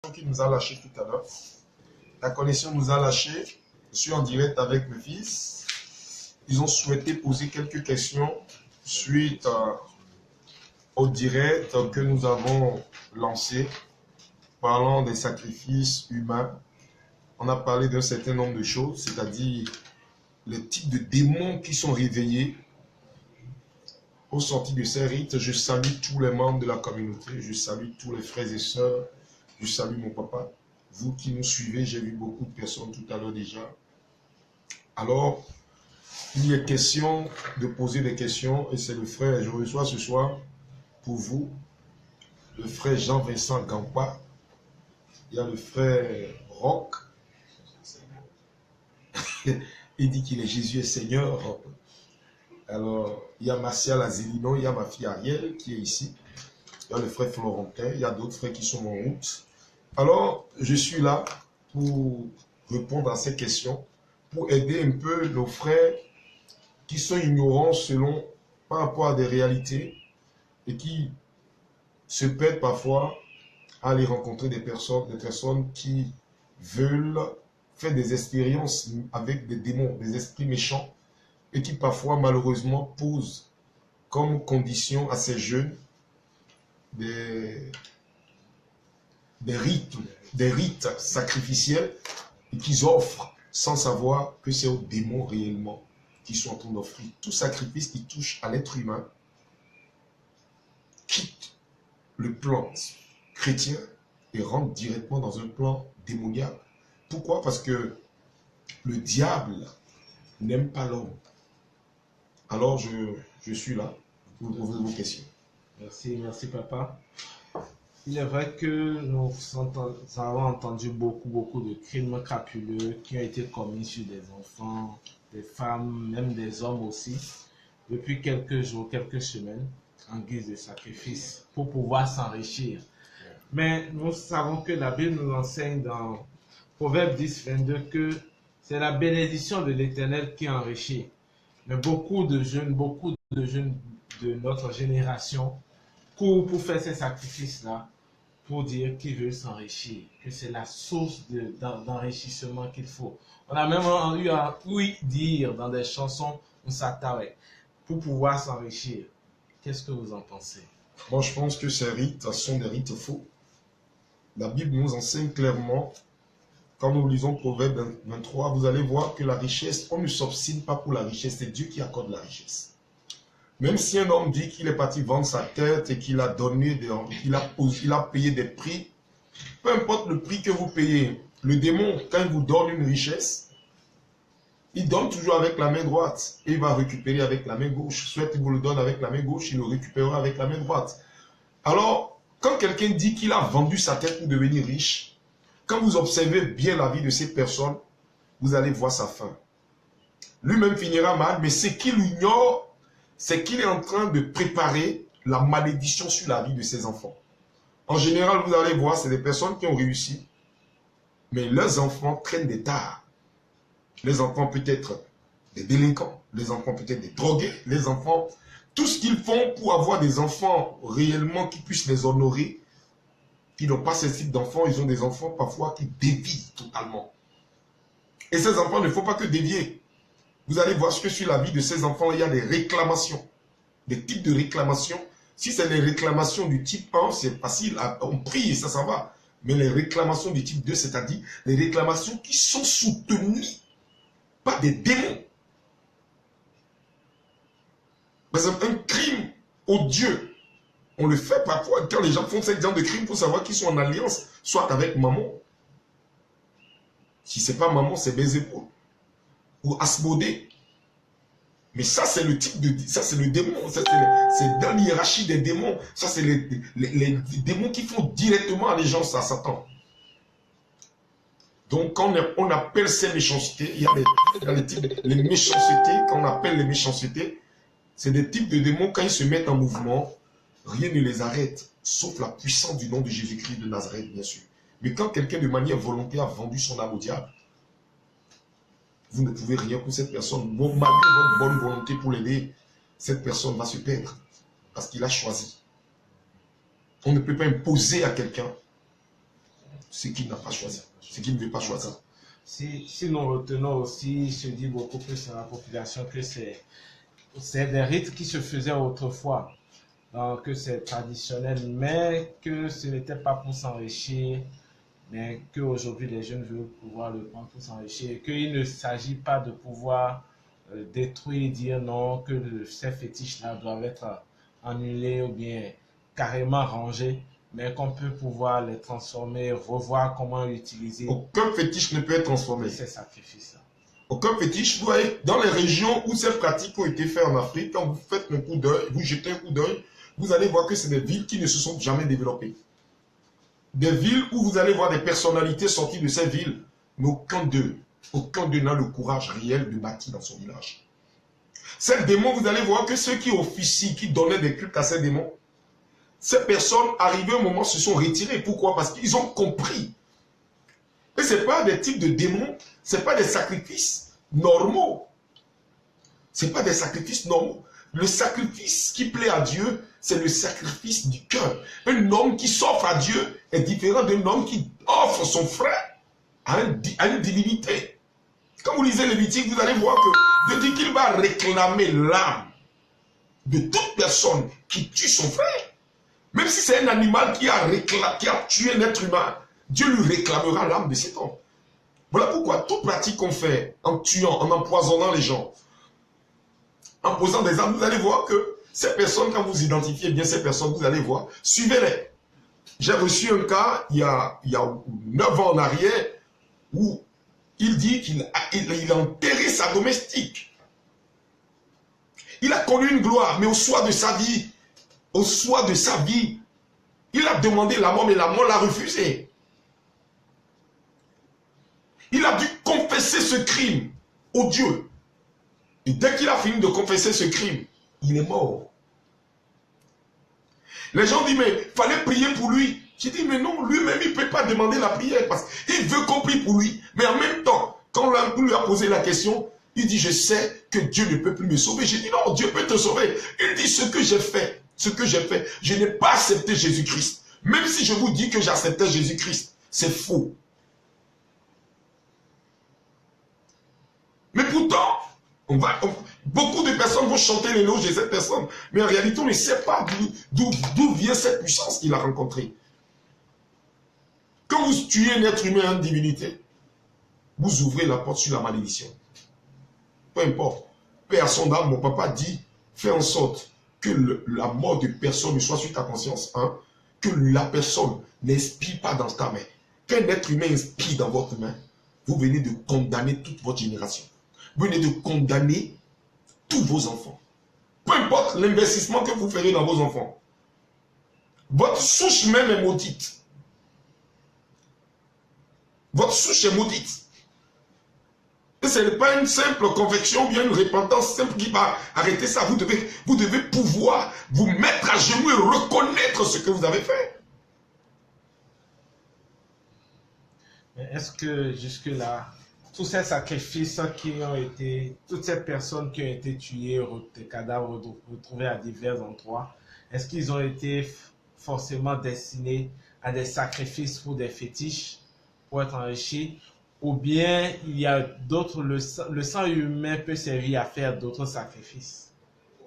Qui nous a lâché tout à l'heure. La connexion nous a lâché. Je suis en direct avec mes fils. Ils ont souhaité poser quelques questions suite au direct que nous avons lancé parlant des sacrifices humains. On a parlé d'un certain nombre de choses, c'est-à-dire les types de démons qui sont réveillés. Au sorti de ces rites, je salue tous les membres de la communauté, je salue tous les frères et sœurs, je salue mon papa. Vous qui nous suivez, j'ai vu beaucoup de personnes tout à l'heure déjà. Alors, il est question de poser des questions et c'est le frère, je reçois ce soir pour vous, le frère Jean-Vincent Gampa, il y a le frère Roch, il dit qu'il est Jésus est Seigneur. Alors, il y a Martial Azélino, il y a ma fille Ariel qui est ici. Il y a le frère Florentin, il y a d'autres frères qui sont en route. Alors, je suis là pour répondre à ces questions, pour aider un peu nos frères qui sont ignorants par rapport à des réalités et qui se perdent parfois à aller rencontrer des personnes qui veulent faire des expériences avec des démons, des esprits méchants, et qui parfois malheureusement posent comme condition à ces jeunes des rites sacrificiels et qu'ils offrent sans savoir que c'est aux démons réellement qui sont en train d'offrir. Tout sacrifice qui touche à l'être humain quitte le plan chrétien et rentre directement dans un plan démoniaque. Pourquoi? Parce que le diable n'aime pas l'homme. Alors, je suis là pour poser vos questions. Merci papa. Il est vrai que nous avons entendu beaucoup de crimes crapuleux qui ont été commis sur des enfants, des femmes, même des hommes aussi, depuis quelques jours, quelques semaines, en guise de sacrifice, pour pouvoir s'enrichir. Mais nous savons que la Bible nous enseigne dans Proverbe 10, 22 que c'est la bénédiction de l'Éternel qui enrichit. Mais beaucoup de jeunes de notre génération courent pour faire ces sacrifices-là, pour dire qu'ils veulent s'enrichir, que c'est la source d'enrichissement qu'il faut. On a même eu à dire dans des chansons, on s'attaque pour pouvoir s'enrichir. Qu'est-ce que vous en pensez? Moi, je pense que ces rites sont des rites faux. La Bible nous enseigne clairement, quand nous lisons Proverbe 23, vous allez voir que la richesse, on ne s'obstine pas pour la richesse, c'est Dieu qui accorde la richesse. Même si un homme dit qu'il est parti vendre sa tête et qu'il a donné, il a payé des prix, peu importe le prix que vous payez, le démon, quand il vous donne une richesse, il donne toujours avec la main droite et il va récupérer avec la main gauche. Soit il vous le donne avec la main gauche, il le récupérera avec la main droite. Alors, quand quelqu'un dit qu'il a vendu sa tête pour devenir riche, quand vous observez bien la vie de ces personnes, vous allez voir sa fin. Lui-même finira mal, mais ce qu'il ignore, c'est qu'il est en train de préparer la malédiction sur la vie de ses enfants. En général, vous allez voir, c'est des personnes qui ont réussi, mais leurs enfants traînent des tares. Les enfants peut-être des délinquants, les enfants peut-être des drogués, les enfants, tout ce qu'ils font pour avoir des enfants réellement qui puissent les honorer. Ils n'ont pas ce type d'enfants, ils ont des enfants parfois qui dévient totalement. Et ces enfants ne faut pas que dévier. Vous allez voir ce que sur la vie de ces enfants, il y a des réclamations, des types de réclamations. Si c'est les réclamations du type 1, c'est facile, on prie et ça va. Mais les réclamations du type 2, c'est-à-dire les réclamations qui sont soutenues par des démons. Par exemple, un crime odieux, on le fait parfois quand les gens font ce genre de crime pour savoir qu'ils sont en alliance, soit avec maman. Si ce n'est pas maman, c'est Bézépoul. Ou Asmodée. Mais ça, c'est le type de... Ça, c'est le démon. C'est dans l'hiérarchie des démons. Ça, c'est les démons qui font directement allégeance à Satan. Donc, quand on appelle ces méchancetés, il y a les méchancetés, quand on appelle les méchancetés, c'est des types de démons, quand ils se mettent en mouvement, rien ne les arrête, sauf la puissance du nom de Jésus-Christ de Nazareth, bien sûr. Mais quand quelqu'un de manière volontaire a vendu son âme au diable, vous ne pouvez rien pour cette personne. Bon, malgré votre bonne volonté pour l'aider, cette personne va se perdre parce qu'il a choisi. On ne peut pas imposer à quelqu'un ce qu'il n'a pas choisi, ce qu'il ne veut pas choisir. Si nous retenons aussi, il se dit beaucoup plus dans la population que c'est des rites qui se faisaient autrefois, donc que c'est traditionnel, mais que ce n'était pas pour s'enrichir, mais qu'aujourd'hui les jeunes veulent pouvoir le prendre pour s'enrichir, et qu'il ne s'agit pas de pouvoir détruire, dire non, que ces fétiches-là doivent être annulés ou bien carrément rangés, mais qu'on peut pouvoir les transformer, revoir comment utiliser. Aucun fétiche ne peut être transformé. Ces sacrifices-là. Aucun fétiche, vous voyez, dans les régions où ces pratiques ont été faites en Afrique, quand vous faites un coup d'œil, vous jetez un coup d'œil, vous allez voir que c'est des villes qui ne se sont jamais développées. Des villes où vous allez voir des personnalités sorties de ces villes, mais aucun d'eux n'a le courage réel de bâtir dans son village. Ces démons, vous allez voir que ceux qui officient, qui donnaient des cultes à ces démons, ces personnes, arrivées au moment, se sont retirées. Pourquoi? Parce qu'ils ont compris. Et ce n'est pas des types de démons, ce n'est pas des sacrifices normaux. Ce n'est pas des sacrifices normaux. Le sacrifice qui plaît à Dieu, c'est le sacrifice du cœur. Un homme qui s'offre à Dieu est différent d'un homme qui offre son frère à une divinité. Quand vous lisez Lévitique, vous allez voir que Dieu dit qu'il va réclamer l'âme de toute personne qui tue son frère. Même si c'est un animal qui a tué un être humain, Dieu lui réclamera l'âme de cet homme. Voilà pourquoi toute pratique qu'on fait en tuant, en empoisonnant les gens, en posant des armes, vous allez voir que ces personnes, quand vous identifiez bien ces personnes, vous allez voir, suivez-les. J'ai reçu un cas il y a 9 ans en arrière où il dit qu'il a enterré sa domestique. Il a connu une gloire, mais au soir de sa vie, il a demandé la mort, mais la mort l'a refusé. Il a dû confesser ce crime au Dieu. Et dès qu'il a fini de confesser ce crime, il est mort. Les gens disent, mais il fallait prier pour lui. J'ai dit, mais non, lui-même, il ne peut pas demander la prière parce qu'il veut qu'on prie pour lui. Mais en même temps, quand on lui a posé la question, il dit, je sais que Dieu ne peut plus me sauver. J'ai dit, non, Dieu peut te sauver. Il dit, ce que j'ai fait, je n'ai pas accepté Jésus-Christ. Même si je vous dis que j'acceptais Jésus-Christ, c'est faux. Mais pourtant, beaucoup de personnes vont chanter l'éloge de cette personne. Mais en réalité, on ne sait pas d'où vient cette puissance qu'il a rencontrée. Quand vous tuez un être humain en divinité, vous ouvrez la porte sur la malédiction. Peu importe. Personne d'âme, mon papa dit, fais en sorte que la mort de personne ne soit sur ta conscience. Hein, que la personne n'inspire pas dans ta main. Qu'un être humain inspire dans votre main, vous venez de condamner toute votre génération. Vous venez de condamner tous vos enfants. Peu importe l'investissement que vous ferez dans vos enfants. Votre souche même est maudite. Votre souche est maudite. Et ce n'est pas une simple conviction, bien une repentance simple qui va arrêter ça. Vous devez pouvoir vous mettre à genoux et reconnaître ce que vous avez fait. Est-ce que jusque-là, tous ces sacrifices qui ont été, toutes ces personnes qui ont été tuées, des cadavres retrouvés à divers endroits, est-ce qu'ils ont été forcément destinés à des sacrifices pour des fétiches, pour être enrichis, ou bien il y a d'autres, le sang humain peut servir à faire d'autres sacrifices?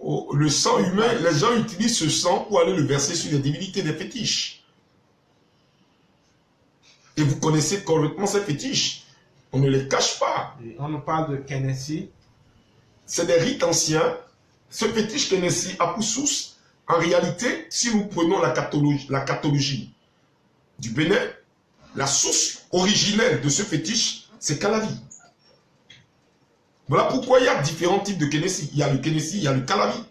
Oh, le sang humain, les gens utilisent ce sang pour aller le verser sur les divinités des fétiches. Et vous connaissez correctement ces fétiches. On ne les cache pas. Et on nous parle de Kenessi. C'est des rites anciens. Ce fétiche Kenessi a pour source, en réalité, si nous prenons la cathologie du Bénin, la source originelle de ce fétiche, c'est Calavi. Voilà pourquoi il y a différents types de Kenessi. Il y a le Kenessi, il y a le Calavi.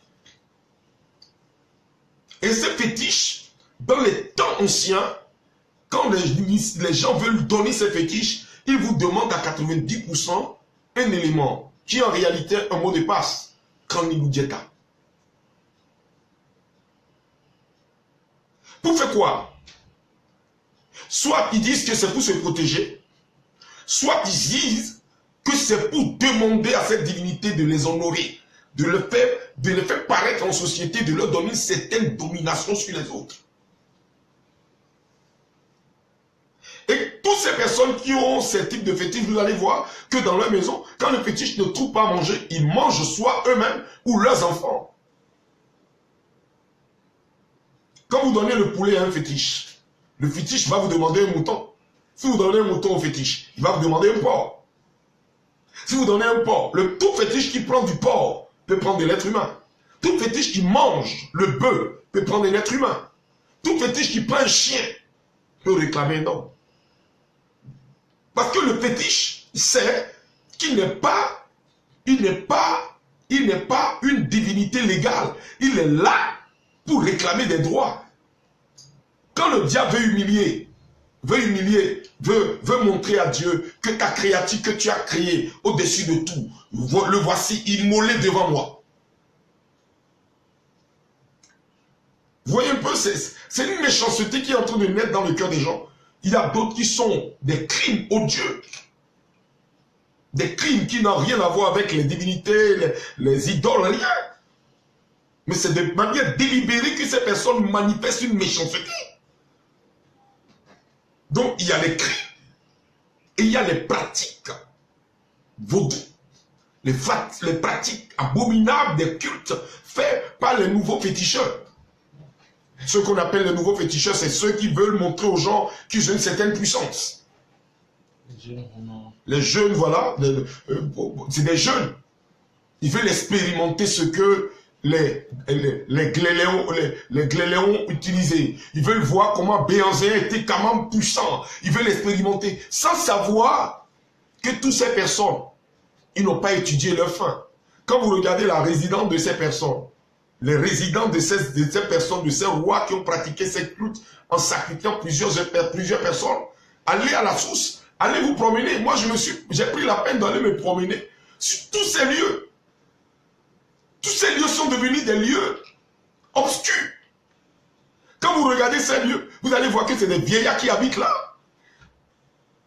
Et ce fétiche, dans les temps anciens, quand les gens veulent donner ces fétiches, ils vous demandent à 90% un élément qui est en réalité un mot de passe. Kraniludjeta. Pour faire quoi? Soit ils disent que c'est pour se protéger, soit ils disent que c'est pour demander à cette divinité de les honorer, de les faire paraître en société, de leur donner une certaine domination sur les autres. ces personnes qui ont ces types de fétiches, vous allez voir que dans leur maison, quand le fétiche ne trouve pas à manger, ils mangent soit eux-mêmes ou leurs enfants. Quand vous donnez le poulet à un fétiche, le fétiche va vous demander un mouton. Si vous donnez un mouton au fétiche, il va vous demander un porc. Si vous donnez un porc, tout fétiche qui prend du porc peut prendre de l'être humain. Tout fétiche qui mange le bœuf peut prendre de l'être humain. Tout fétiche qui prend un chien peut réclamer un homme. Parce que le fétiche sait qu'il n'est pas une divinité légale. Il est là pour réclamer des droits. Quand le diable veut montrer à Dieu que ta créature que tu as créée au-dessus de tout, le voici immolé devant moi. Vous voyez un peu, c'est une méchanceté qui est en train de naître dans le cœur des gens. Il y a d'autres qui sont des crimes odieux. Des crimes qui n'ont rien à voir avec les divinités, les idoles, rien. Mais c'est de manière délibérée que ces personnes manifestent une méchanceté. Donc il y a les crimes et il y a les pratiques vaudou. Les pratiques abominables des cultes faits par les nouveaux féticheurs. Ceux qu'on appelle les nouveaux féticheurs, c'est ceux qui veulent montrer aux gens qu'ils ont une certaine puissance. Les jeunes, voilà, c'est des jeunes. Ils veulent expérimenter ce que les gléléons utilisaient. Ils veulent voir comment Béanzé était quand même puissant. Ils veulent expérimenter sans savoir que toutes ces personnes, ils n'ont pas étudié leur fin. Quand vous regardez la résidence de ces personnes, les résidents de ces personnes, de ces rois qui ont pratiqué ces cultes en sacrifiant plusieurs personnes, allez à la source, allez vous promener. Moi, j'ai pris la peine d'aller me promener sur tous ces lieux. Tous ces lieux sont devenus des lieux obscurs. Quand vous regardez ces lieux, vous allez voir que c'est des vieillards qui habitent là.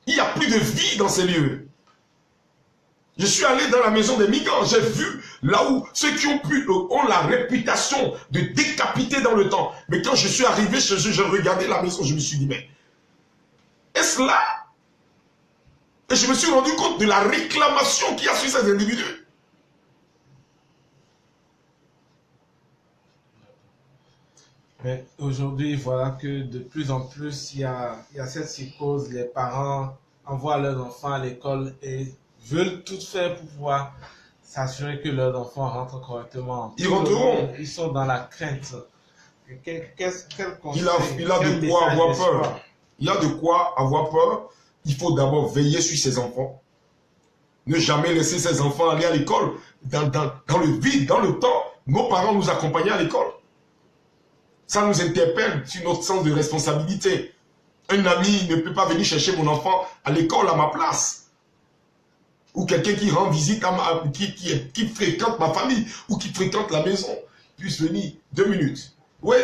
Il n'y a plus de vie dans ces lieux. Je suis allé dans la maison des migrants, j'ai vu là où ceux qui ont la réputation de décapiter dans le temps. Mais quand je suis arrivé chez eux, j'ai regardé la maison, je me suis dit, mais est-ce là? Et je me suis rendu compte de la réclamation qu'il y a sur ces individus. Mais aujourd'hui, voilà que de plus en plus, il y a cette psychose. Les parents envoient leurs enfants à l'école et veulent tout faire pour pouvoir s'assurer que leurs enfants rentrent correctement. Ils rentreront. Ils sont dans la crainte. Quel conseil, il a de quoi avoir peur. Il y a de quoi avoir peur. Il faut d'abord veiller sur ses enfants. Ne jamais laisser ses enfants aller à l'école. Dans le vide, dans le temps, nos parents nous accompagnaient à l'école. Ça nous interpelle sur notre sens de responsabilité. Un ami ne peut pas venir chercher mon enfant à l'école à ma place. Ou quelqu'un qui rend visite, qui fréquente ma famille, ou qui fréquente la maison, puisse venir 2 minutes. Oui,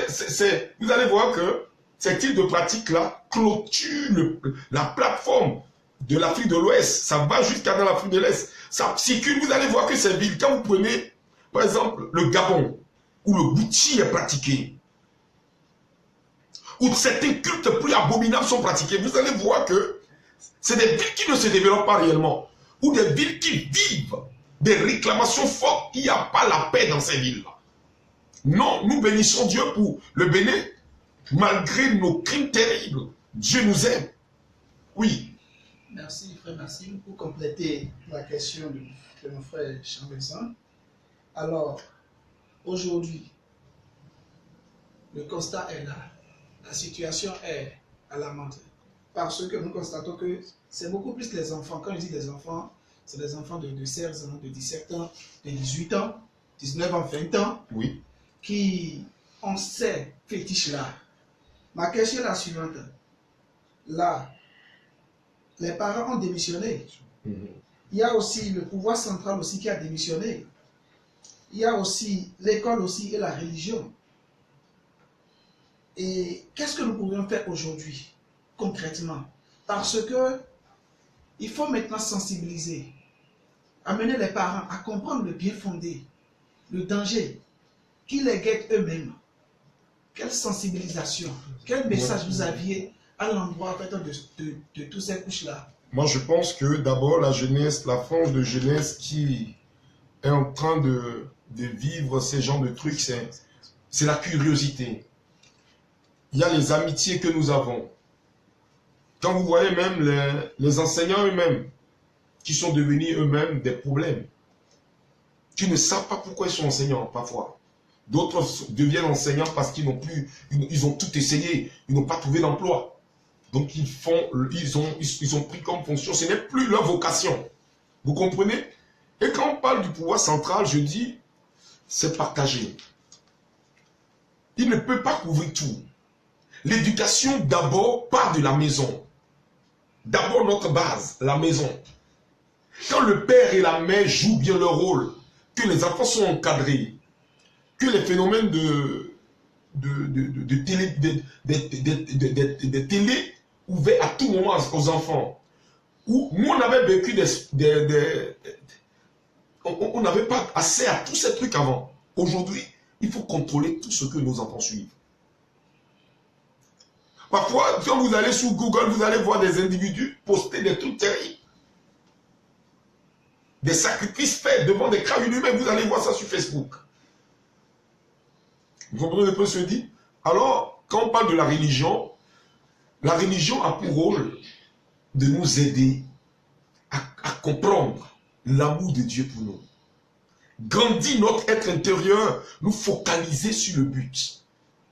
vous allez voir que ce type de pratique-là clôture la plateforme de l'Afrique de l'Ouest. Ça va jusqu'à dans l'Afrique de l'Est. Ça circule. Vous allez voir que ces villes, quand vous prenez, par exemple, le Gabon, où le Bouti est pratiqué, où certains cultes plus abominables sont pratiqués, vous allez voir que c'est des villes qui ne se développent pas réellement, ou des villes qui vivent des réclamations fortes. Il n'y a pas la paix dans ces villes-là. Non, nous bénissons Dieu pour le Bénin, malgré nos crimes terribles. Dieu nous aime. Oui. Merci, frère, merci. Pour compléter la question de mon frère Jean-Vincent. Alors, aujourd'hui, le constat est là. La situation est alarmante. Parce que nous constatons que c'est beaucoup plus les enfants. Quand je dis des enfants, c'est des enfants de 16 ans, de 17 ans, de 18 ans, 19 ans, 20 ans, Oui. qui ont ces fétiches-là. Ma question est la suivante. Là, les parents ont démissionné. Il y a aussi le pouvoir central aussi qui a démissionné. Il y a aussi l'école aussi et la religion. Et qu'est-ce que nous pourrions faire aujourd'hui, concrètement? Parce que il faut maintenant sensibiliser, amener les parents à comprendre le bien fondé, le danger, qui les guette eux-mêmes. Quelle sensibilisation, quel message vous aviez à l'endroit en fait, de toutes ces couches-là? Moi, je pense que d'abord, la jeunesse, la frange de jeunesse qui est en train de vivre ces genres de trucs, c'est la curiosité. Il y a les amitiés que nous avons. Quand vous voyez même les enseignants eux-mêmes, qui sont devenus eux-mêmes des problèmes, qui ne savent pas pourquoi ils sont enseignants parfois. D'autres deviennent enseignants parce qu'ils n'ont plus, ils ont tout essayé, ils n'ont pas trouvé d'emploi. Donc ils ont pris comme fonction, ce n'est plus leur vocation. Vous comprenez? Et quand on parle du pouvoir central, je dis, c'est partagé. Il ne peut pas couvrir tout. L'éducation d'abord part de la maison. D'abord notre base, la maison. Quand le père et la mère jouent bien leur rôle, que les enfants sont encadrés, que les phénomènes de télé ouverts à tout moment aux enfants, où nous on avait vécu on n'avait pas accès à tous ces trucs avant. Aujourd'hui, il faut contrôler tout ce que nos enfants suivent. Parfois, quand vous allez sur Google, vous allez voir des individus poster des trucs terribles. Des sacrifices faits devant des crânes humains, vous allez voir ça sur Facebook. Vous comprenez un peu ce que je dis? Alors, quand on parle de la religion a pour rôle de nous aider à comprendre l'amour de Dieu pour nous. Grandir notre être intérieur, nous focaliser sur le but,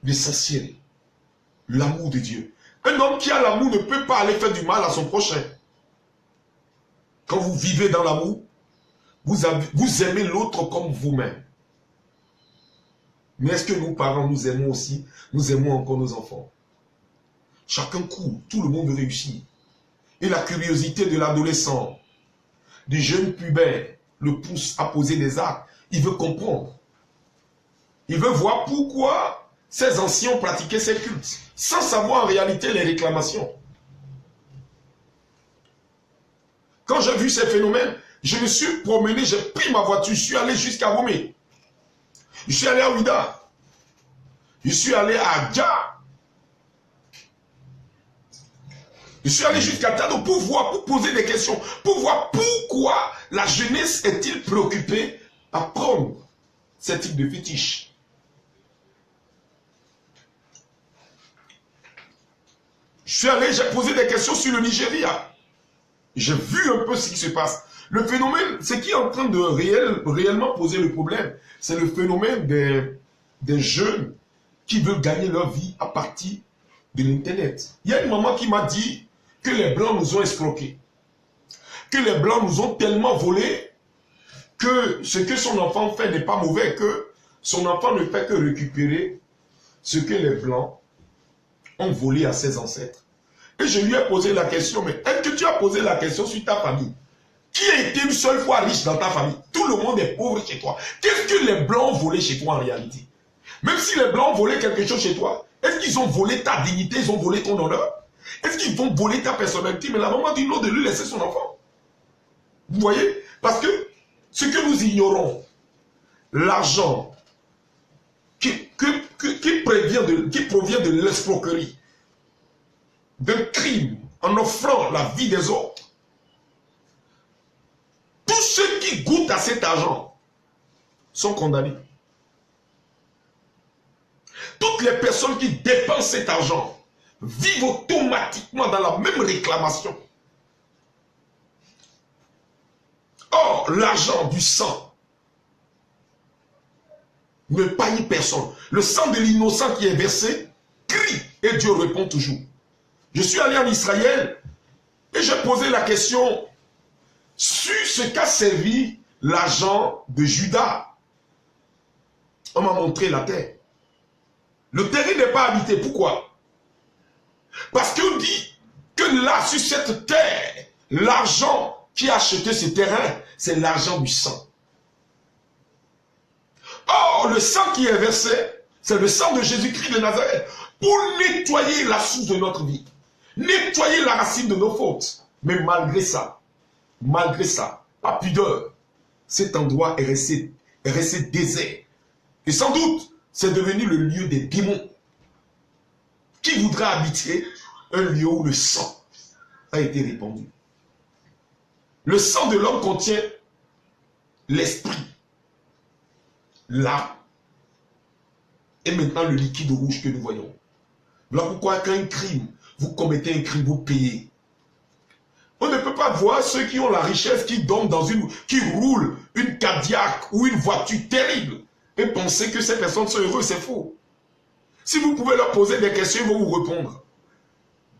l'essentiel, l'amour de Dieu. Un homme qui a l'amour ne peut pas aller faire du mal à son prochain. Quand vous vivez dans l'amour, vous aimez l'autre comme vous-même. Mais est-ce que nous, parents, nous aimons aussi? Nous aimons encore nos enfants. Chacun court, tout le monde veut réussir. Et la curiosité de l'adolescent, du jeune pubère, le pousse à poser des actes. Il veut comprendre. Il veut voir pourquoi ces anciens ont pratiqué ces cultes, sans savoir en réalité les réclamations. Quand j'ai vu ces phénomènes, je me suis promené, j'ai pris ma voiture, je suis allé jusqu'à Bomé. Je suis allé à Ouida. Je suis allé à Adja. Je suis allé jusqu'à Tado pour voir, pour poser des questions, pour voir pourquoi la jeunesse est-il préoccupée à prendre ce type de fétiche. Je suis allé, j'ai posé des questions sur le Nigeria. J'ai vu un peu ce qui se passe. Le phénomène, ce qui est en train de réellement poser le problème, c'est le phénomène des jeunes qui veulent gagner leur vie à partir de l'Internet. Il y a une maman qui m'a dit que les Blancs nous ont escroqués. Que les Blancs nous ont tellement volé que ce que son enfant fait n'est pas mauvais, que son enfant ne fait que récupérer ce que les Blancs ont volé à ses ancêtres. Et je lui ai posé la question, mais est-ce que tu as posé la question sur ta famille? Qui a été une seule fois riche dans ta famille? Tout le monde est pauvre chez toi. Qu'est-ce que les Blancs ont volé chez toi en réalité? Même si les Blancs ont volé quelque chose chez toi, est-ce qu'ils ont volé ta dignité, ils ont volé ton honneur? Est-ce qu'ils vont voler ta personnalité? Mais la maman dit non de lui laisser son enfant. Vous voyez? Parce que ce que nous ignorons, l'argent qui provient de l'escroquerie, d'un crime en offrant la vie des autres, tous ceux qui goûtent à cet argent sont condamnés. Toutes les personnes qui dépensent cet argent vivent automatiquement dans la même réclamation. Or, l'argent du sang ne paye personne. Le sang de l'innocent qui est versé crie et Dieu répond toujours. Je suis allé en Israël et j'ai posé la question sur ce qu'a servi l'argent de Judas. On m'a montré la terre. Le terrain n'est pas habité. Pourquoi? Parce qu'on dit que là, sur cette terre, l'argent qui a acheté ce terrain, c'est l'argent du sang. Or, le sang qui est versé, c'est le sang de Jésus-Christ de Nazareth pour nettoyer la source de notre vie, nettoyer la racine de nos fautes. Mais malgré ça, pas pudeur, cet endroit est resté désert. Et sans doute, c'est devenu le lieu des démons qui voudraient habiter un lieu où le sang a été répandu. Le sang de l'homme contient l'esprit, l'âme, et maintenant le liquide rouge que nous voyons. Voilà pourquoi quand un crime, vous commettez un crime, vous payez. On ne peut pas voir ceux qui ont la richesse, qui dorment qui roulent une Cadillac ou une voiture terrible et penser que ces personnes sont heureuses, c'est faux. Si vous pouvez leur poser des questions, ils vont vous répondre.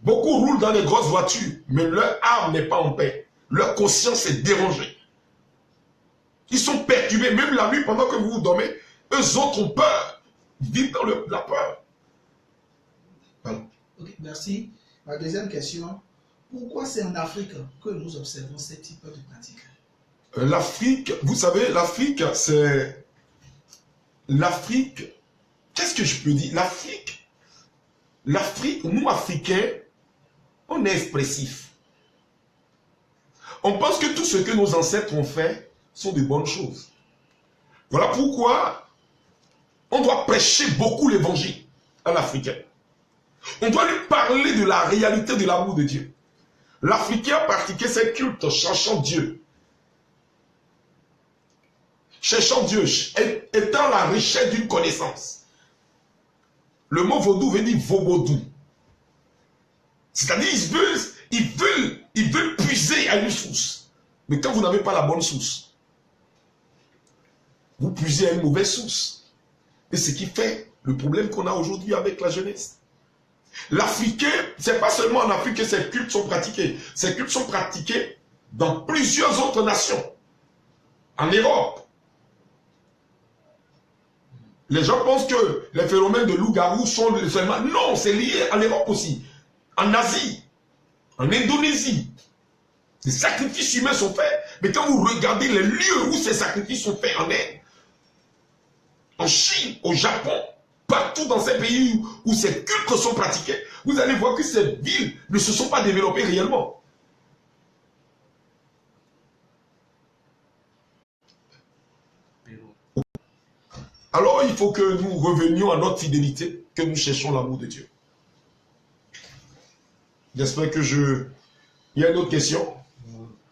Beaucoup roulent dans des grosses voitures, mais leur âme n'est pas en paix. Leur conscience est dérangée. Ils sont perturbés, même la nuit, pendant que vous dormez, eux autres ont peur. Ils vivent dans la peur. Voilà. Ok, merci. Ma deuxième question. Pourquoi c'est en Afrique que nous observons ce type de pratiques? L'Afrique, vous savez, l'Afrique, c'est... L'Afrique, qu'est-ce que je peux dire? L'Afrique, nous Africains, on est expressifs. On pense que tout ce que nos ancêtres ont fait sont de bonnes choses. Voilà pourquoi on doit prêcher beaucoup l'évangile à l'Africain. On doit lui parler de la réalité de l'amour de Dieu. L'Africain a pratiqué ses cultes cherchant Dieu. Cherchant Dieu, étant la richesse d'une connaissance. Le mot vaudou veut dire vaubodou. C'est-à-dire ils veulent puiser à une source. Mais quand vous n'avez pas la bonne source, vous puisez à une mauvaise source. Et ce qui fait le problème qu'on a aujourd'hui avec la jeunesse. L'Africain, c'est pas seulement en Afrique que ces cultes sont pratiqués. Ces cultes sont pratiqués dans plusieurs autres nations. En Europe. Les gens pensent que les phénomènes de loup-garou sont seulement... Non, c'est lié en Europe aussi. En Asie, en Indonésie. Des sacrifices humains sont faits. Mais quand vous regardez les lieux où ces sacrifices sont faits en Inde, en Chine, au Japon, partout dans ces pays où ces cultes sont pratiqués, vous allez voir que ces villes ne se sont pas développées réellement. Alors il faut que nous revenions à notre fidélité, que nous cherchons l'amour de Dieu. J'espère que Il y a une autre question?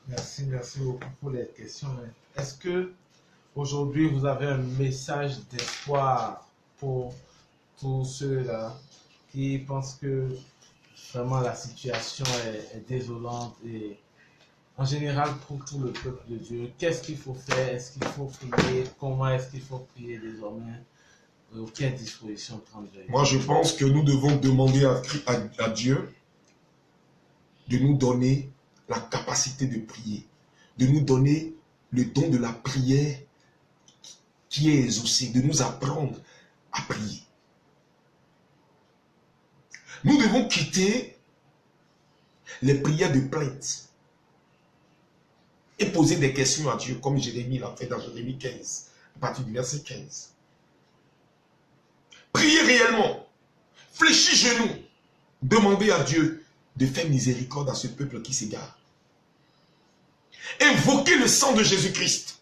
Merci beaucoup pour les questions. Est-ce que aujourd'hui vous avez un message d'espoir pour tous ceux-là qui pensent que vraiment la situation est désolante et en général pour tout le peuple de Dieu, qu'est-ce qu'il faut faire? Est-ce qu'il faut prier? Comment est-ce qu'il faut prier désormais? Quelle disposition prendre? Moi je pense que nous devons demander à Dieu de nous donner la capacité de prier, de nous donner le don de la prière qui est exaucé, de nous apprendre à prier. Nous devons quitter les prières de plainte et poser des questions à Dieu, comme Jérémie l'a fait dans Jérémie 15, à partir du verset 15. Priez réellement, fléchis genoux, demandez à Dieu de faire miséricorde à ce peuple qui s'égare. Invoquez le sang de Jésus-Christ.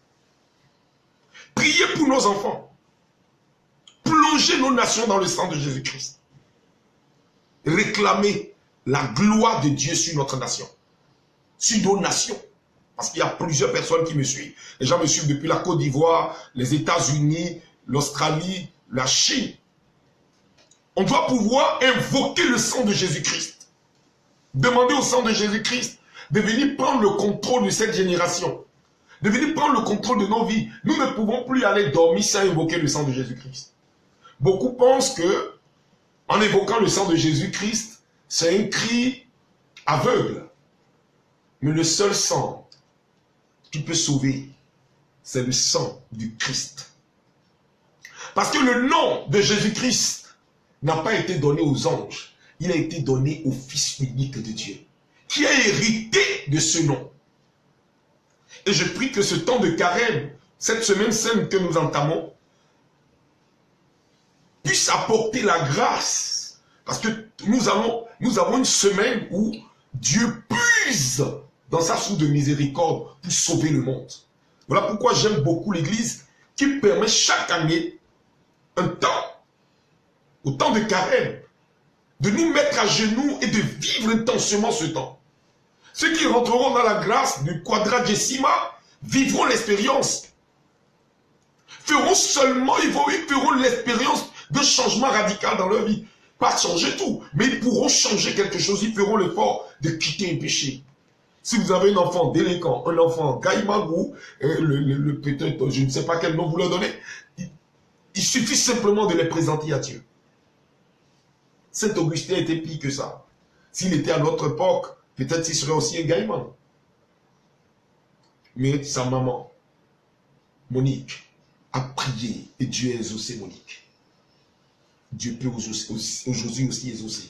Priez pour nos enfants. Plongez nos nations dans le sang de Jésus-Christ. Réclamez la gloire de Dieu sur notre nation, sur nos nations. Parce qu'il y a plusieurs personnes qui me suivent. Les gens me suivent depuis la Côte d'Ivoire, les États-Unis, l'Australie, la Chine. On doit pouvoir invoquer le sang de Jésus-Christ. Demander au sang de Jésus-Christ de venir prendre le contrôle de cette génération. De venir prendre le contrôle de nos vies. Nous ne pouvons plus aller dormir sans invoquer le sang de Jésus-Christ. Beaucoup pensent que, en évoquant le sang de Jésus-Christ, c'est un cri aveugle. Mais le seul sang qui peut sauver, c'est le sang du Christ. Parce que le nom de Jésus-Christ n'a pas été donné aux anges. Il a été donné au Fils unique de Dieu, qui a hérité de ce nom. Et je prie que ce temps de carême, cette semaine sainte que nous entamons, puisse apporter la grâce. Parce que nous avons une semaine où Dieu puise dans sa source de miséricorde pour sauver le monde. Voilà pourquoi j'aime beaucoup l'Église qui permet chaque année un temps, au temps de carême, de nous mettre à genoux et de vivre intensément ce temps. Ceux qui rentreront dans la grâce du quadragésima vivront l'expérience. Feront seulement, ils feront l'expérience de changement radical dans leur vie. Pas changer tout, mais ils pourront changer quelque chose. Ils feront l'effort de quitter un péché. Si vous avez un enfant délinquant, un enfant gaïmagou, peut-être, je ne sais pas quel nom vous leur donnez, il suffit simplement de les présenter à Dieu. Saint Augustin était pire que ça. S'il était à notre époque, peut-être qu'il serait aussi un gaïman. Mais sa maman, Monique, a prié et Dieu a exaucé Monique. Dieu peut aujourd'hui aussi exaucer.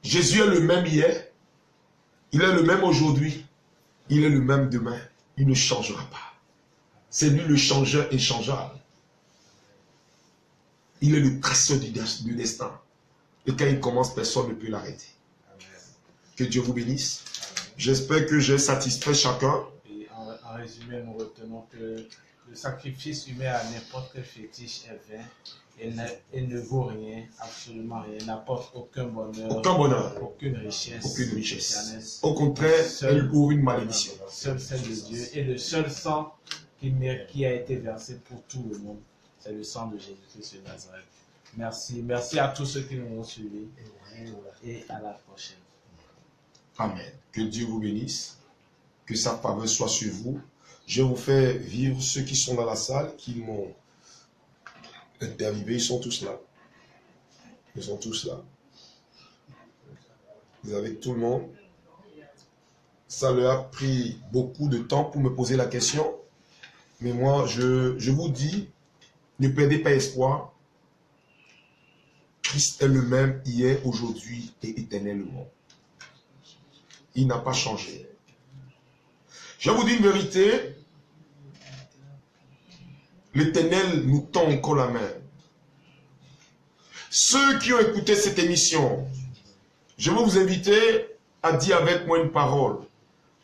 Jésus est le même hier, il est le même aujourd'hui, il est le même demain, il ne changera pas. C'est lui le changeur inchangeable. Il est le traceur du destin. Et quand il commence, personne ne peut l'arrêter. Que Dieu vous bénisse. J'espère que j'ai satisfait chacun. Et en résumé, nous retenons que le sacrifice humain à n'importe quel fétiche est vain. Elle ne vaut rien, absolument rien, n'apporte aucun bonheur, aucune richesse. Au contraire, elle ouvre une malédiction. Seul celle de Dieu et le seul sang qui a été versé pour tout le monde, c'est le sang de Jésus-Christ de Nazareth. Merci à tous ceux qui nous ont suivis et à la prochaine. Amen. Que Dieu vous bénisse, que sa faveur soit sur vous. Je vous fais vivre ceux qui sont dans la salle, qui m'ont interviewé, ils sont tous là. Ils sont tous là. Vous avez tout le monde. Ça leur a pris beaucoup de temps pour me poser la question. Mais moi, je vous dis, ne perdez pas espoir. Christ est le même hier, aujourd'hui et éternellement. Il n'a pas changé. Je vous dis une vérité. L'Éternel nous tend encore la main. Ceux qui ont écouté cette émission, je veux vous inviter à dire avec moi une parole.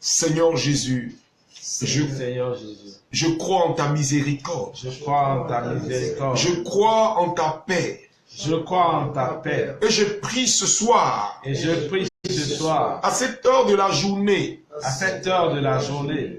Seigneur Jésus, je crois en ta miséricorde. Je crois en ta miséricorde. Je crois en ta paix. Je crois en ta paix. Et je prie ce soir. Et je prie ce soir. À cette heure de la journée. À cette heure de la journée.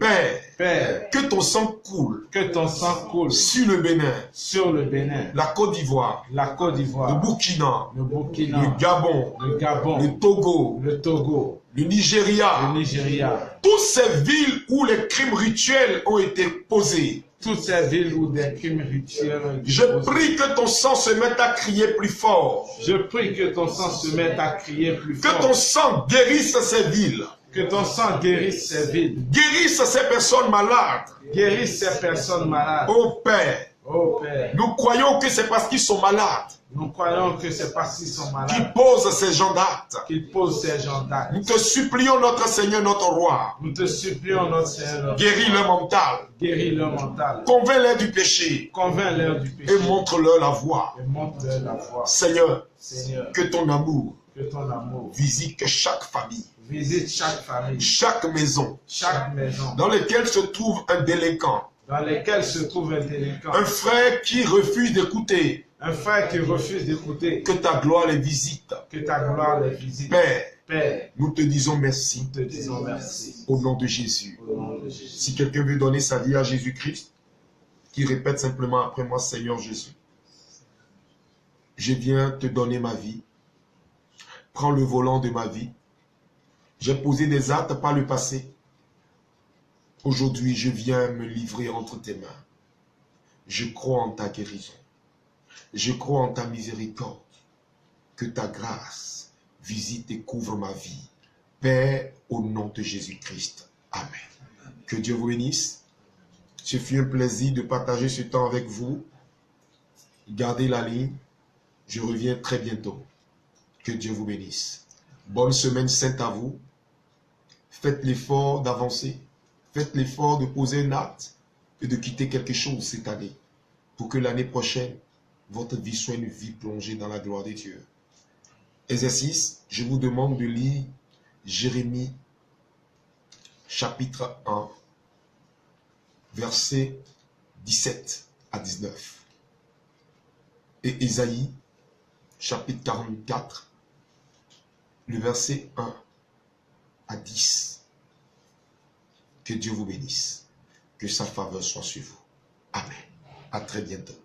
Père, que ton sang coule. Que ton sang coule. Sur le Bénin. Sur le Bénin. La Côte d'Ivoire. La Côte d'Ivoire. Le Burkina. Le Burkina. Le Gabon. Le Gabon. Le Togo. Le Togo. Le Nigeria. Le Nigeria. Toutes ces villes où les crimes rituels ont été posés. Toutes ces villes où des crimes rituels ont été Je prie que ton sang se mette à crier plus fort. Je prie que ton sang se mette à crier plus fort. Que ton sang guérisse ces villes. Que ton sang guérisse ces villes. Guérisse ces personnes malades. Guérisse ces personnes malades. Ô Père. Ô Père. Nous croyons que c'est parce qu'ils sont malades. Nous croyons que c'est parce qu'ils sont malades qu'ils posent ces gens d'actes. Qu'ils posent ces gens d'actes. Nous te supplions, notre Seigneur, notre Roi. Nous te supplions, notre Seigneur. Guéris leur mental. Guéris leur mental. Convainc-les du péché. Convainc-les du péché. Et montre-leur la voie. Et montre-leur la voie. Seigneur, Seigneur, que ton amour visite chaque famille. Visite chaque famille. Chaque maison. Chaque maison. Dans lesquelles se trouve un délinquant. Dans lesquelles se trouve un délinquant. Un frère qui refuse d'écouter. Un frère qui refuse d'écouter. Que ta gloire les visite. Que ta gloire les visite. Père, nous te disons merci. Nous te disons merci. Au nom de Jésus. Au nom de Jésus. Si quelqu'un veut donner sa vie à Jésus-Christ, qui répète simplement après moi, Seigneur Jésus, je viens te donner ma vie. Prends le volant de ma vie. J'ai posé des actes par le passé. Aujourd'hui, je viens me livrer entre tes mains. Je crois en ta guérison. Je crois en ta miséricorde. Que ta grâce visite et couvre ma vie. Père, au nom de Jésus-Christ. Amen. Que Dieu vous bénisse. Ce fut un plaisir de partager ce temps avec vous. Gardez la ligne. Je reviens très bientôt. Que Dieu vous bénisse. Bonne semaine sainte à vous. Faites l'effort d'avancer. Faites l'effort de poser un acte et de quitter quelque chose cette année pour que l'année prochaine, votre vie soit une vie plongée dans la gloire de Dieu. Exercice, je vous demande de lire Jérémie chapitre 1, versets 17 à 19 et Ésaïe chapitre 44, le verset 1 à 10. Que Dieu vous bénisse. Que sa faveur soit sur vous. Amen. À très bientôt.